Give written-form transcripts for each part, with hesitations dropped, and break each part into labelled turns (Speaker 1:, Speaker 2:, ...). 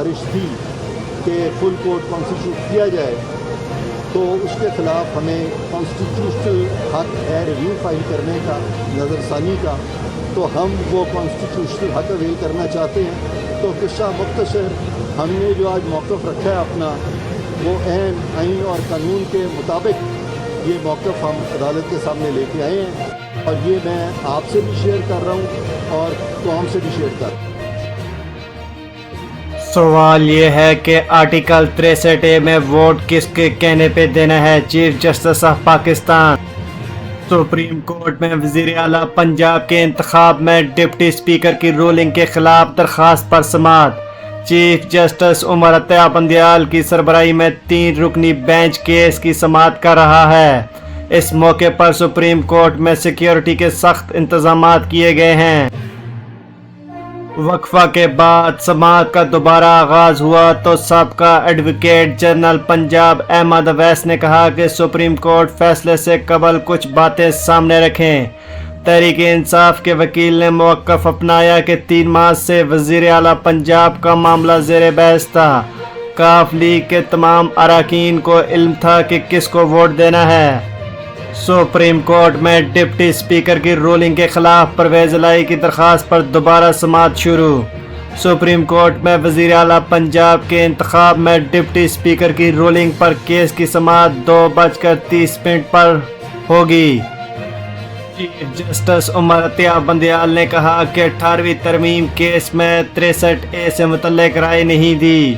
Speaker 1: گزارش تھی کہ فل کورٹ کانسٹیٹیوٹ کیا جائے تو اس کے خلاف ہمیں کانسٹیٹیوشنل حق ہے ریویو فائل کرنے کا، نظر ثانی کا، تو ہم وہ کانسٹیٹیوشنل حق اویل کرنا چاہتے ہیں۔ تو قصہ مختصر ہم نے جو آج موقف رکھا ہے اپنا، وہ عین آئین اور قانون کے مطابق یہ موقف ہم عدالت کے سامنے لے کے آئے ہیں، اور یہ میں آپ سے بھی شیئر کر رہا ہوں اور قوم سے بھی شیئر کر رہا ہوں۔
Speaker 2: سوال یہ ہے کہ آرٹیکل 63A میں ووٹ کس کے کہنے پہ دینا ہے؟ Chief justice of Pakistan. Supreme court میں وزیر اعلیٰ پنجاب کے انتخاب میں ڈپٹی اسپیکر کی رولنگ کے خلاف درخواست پر سماعت۔ چیف جسٹس عمر عطیہ بندیال کی سربراہی میں 3 رکنی بینچ کیس کی سماعت کر رہا ہے۔ اس موقع پر سپریم کورٹ میں سیکیورٹی کے سخت انتظامات کیے گئے ہیں۔ وقفہ کے بعد سماعت کا دوبارہ آغاز ہوا تو سابقہ ایڈوکیٹ جنرل پنجاب احمد اویس نے کہا کہ سپریم کورٹ فیصلے سے قبل کچھ باتیں سامنے رکھیں۔ تحریک انصاف کے وکیل نے موقف اپنایا کہ 3 ماہ سے وزیر اعلیٰ پنجاب کا معاملہ زیر بحث تھا۔ کاف لیگ کے تمام اراکین کو علم تھا کہ کس کو ووٹ دینا ہے۔ سپریم کورٹ میں ڈپٹی اسپیکر کی رولنگ کے خلاف پرویز الہی کی درخواست پر دوبارہ سماعت شروع۔ سپریم کورٹ میں وزیر اعلیٰ پنجاب کے انتخاب میں ڈپٹی اسپیکر کی رولنگ پر کیس کی سماعت 2:30 پر ہوگی۔ چیف جسٹس عمر عطیہ بندیال نے کہا کہ 18ویں ترمیم کیس میں 63A سے متعلق رائے نہیں دی۔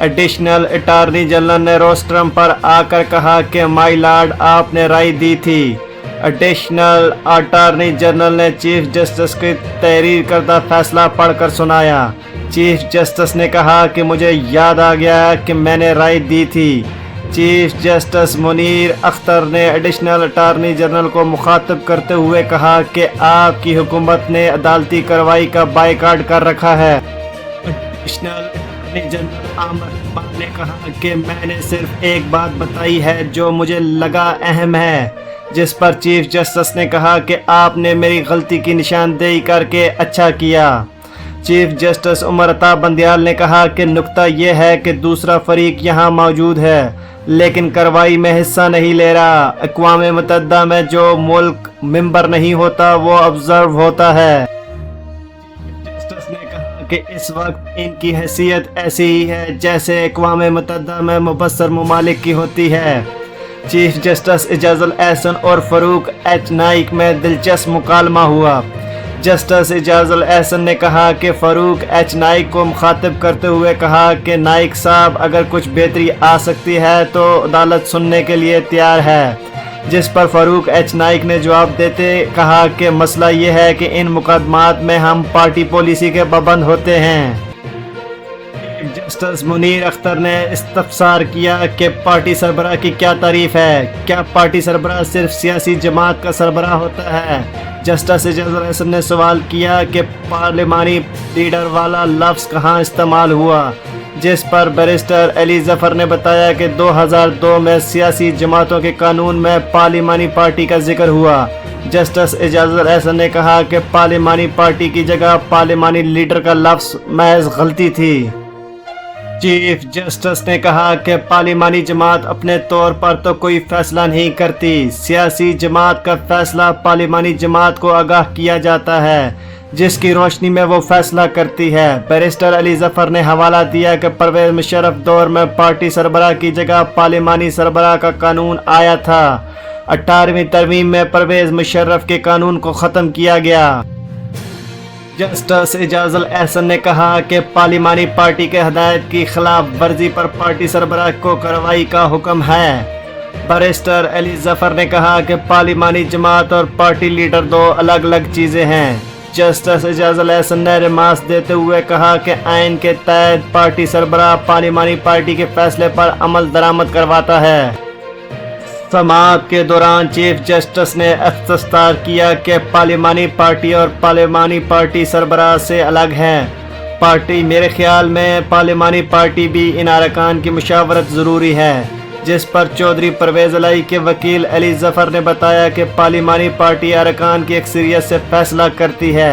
Speaker 2: ایڈیشنل اٹارنی جنرل نے روسٹرم پر آ کر کہا کہ مائی لارڈ آپ نے رائے دی تھی۔ ایڈیشنل اٹارنی جنرل نے چیف جسٹس کی تحریر کردہ فیصلہ پڑھ کر سنایا۔ چیف جسٹس نے کہا کہ مجھے یاد آ گیا کہ میں نے رائے دی تھی۔ چیف جسٹس منیر اختر نے ایڈیشنل اٹارنی جنرل کو مخاطب کرتے ہوئے کہا کہ آپ کی حکومت نے عدالتی کارروائی کا بائیکاٹ کر رکھا ہے۔ ایڈیشنل اٹارنی جنرل عامر اقبال نے کہا کہ میں نے صرف ایک بات بتائی ہے جو مجھے لگا اہم ہے، جس پر چیف جسٹس نے کہا کہ آپ نے میری غلطی کی نشاندہی کر کے اچھا کیا۔ چیف جسٹس عمر عطیہ بندیال نے کہا کہ نکتہ یہ ہے کہ دوسرا فریق یہاں موجود ہے لیکن کارروائی میں حصہ نہیں لے رہا۔ اقوام متحدہ میں جو ملک ممبر نہیں ہوتا وہ آبزرو ہوتا ہے۔ جسٹس نے کہا کہ اس وقت ان کی حیثیت ایسی ہی ہے جیسے اقوام متحدہ میں مبصر ممالک کی ہوتی ہے۔ چیف جسٹس اعجاز الاحسن اور فاروق ایچ نائک میں دلچسپ مکالمہ ہوا۔ جسٹس اعجاز الاحسن نے کہا کہ فاروق ایچ نائک کو مخاطب کرتے ہوئے کہا کہ نائک صاحب اگر کچھ بہتری آ سکتی ہے تو عدالت سننے کے لیے تیار ہے، جس پر فاروق ایچ نائک نے جواب دیتے کہا کہ مسئلہ یہ ہے کہ ان مقدمات میں ہم پارٹی پالیسی کے پابند ہوتے ہیں۔ جسٹس منیر اختر نے استفسار کیا کہ پارٹی سربراہ کی کیا تعریف ہے؟ کیا پارٹی سربراہ صرف سیاسی جماعت کا سربراہ ہوتا ہے؟ جسٹس اعجاز الاحسن نے سوال کیا کہ پارلیمانی لیڈر والا لفظ کہاں استعمال ہوا، جس پر بیرسٹر علی ظفر نے بتایا کہ 2002 میں سیاسی جماعتوں کے قانون میں پارلیمانی پارٹی کا ذکر ہوا۔ جسٹس اعجاز الاحسن نے کہا کہ پارلیمانی پارٹی کی جگہ پارلیمانی لیڈر کا لفظ محض غلطی تھی۔ چیف جسٹس نے کہا کہ پارلیمانی جماعت اپنے طور پر تو کوئی فیصلہ نہیں کرتی، سیاسی جماعت کا فیصلہ پارلیمانی جماعت کو آگاہ کیا جاتا ہے، جس کی روشنی میں وہ فیصلہ کرتی ہے۔ بیرسٹر علی ظفر نے حوالہ دیا کہ پرویز مشرف دور میں پارٹی سربراہ کی جگہ پارلیمانی سربراہ کا قانون آیا تھا۔ 18ویں ترمیم میں پرویز مشرف کے قانون کو ختم کیا گیا۔ جسٹس اعجاز الاحسن نے کہا کہ پارلیمانی پارٹی کے ہدایت کی خلاف ورزی پر پارٹی سربراہ کو کارروائی کا حکم ہے۔ بیرسٹر علی ظفر نے کہا کہ پارلیمانی جماعت اور پارٹی لیڈر 2 الگ الگ چیزیں ہیں۔ جسٹس اعجاز الاحسن نے ریمارکس دیتے ہوئے کہا کہ آئین کے تحت پارٹی سربراہ پارلیمانی پارٹی کے فیصلے پر عمل درآمد کرواتا ہے۔ سماعت کے دوران چیف جسٹس نے استفسار کیا کہ پارلیمانی پارٹی اور پارلیمانی پارٹی سربراہ سے الگ ہیں۔ پارٹی میرے خیال میں پارلیمانی پارٹی بھی ان ارکان کی مشاورت ضروری ہے، جس پر چودھری پرویز الہی کے وکیل علی ظفر نے بتایا کہ پارلیمانی پارٹی ارکان کی اکثریت سے فیصلہ کرتی ہے۔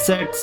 Speaker 2: 63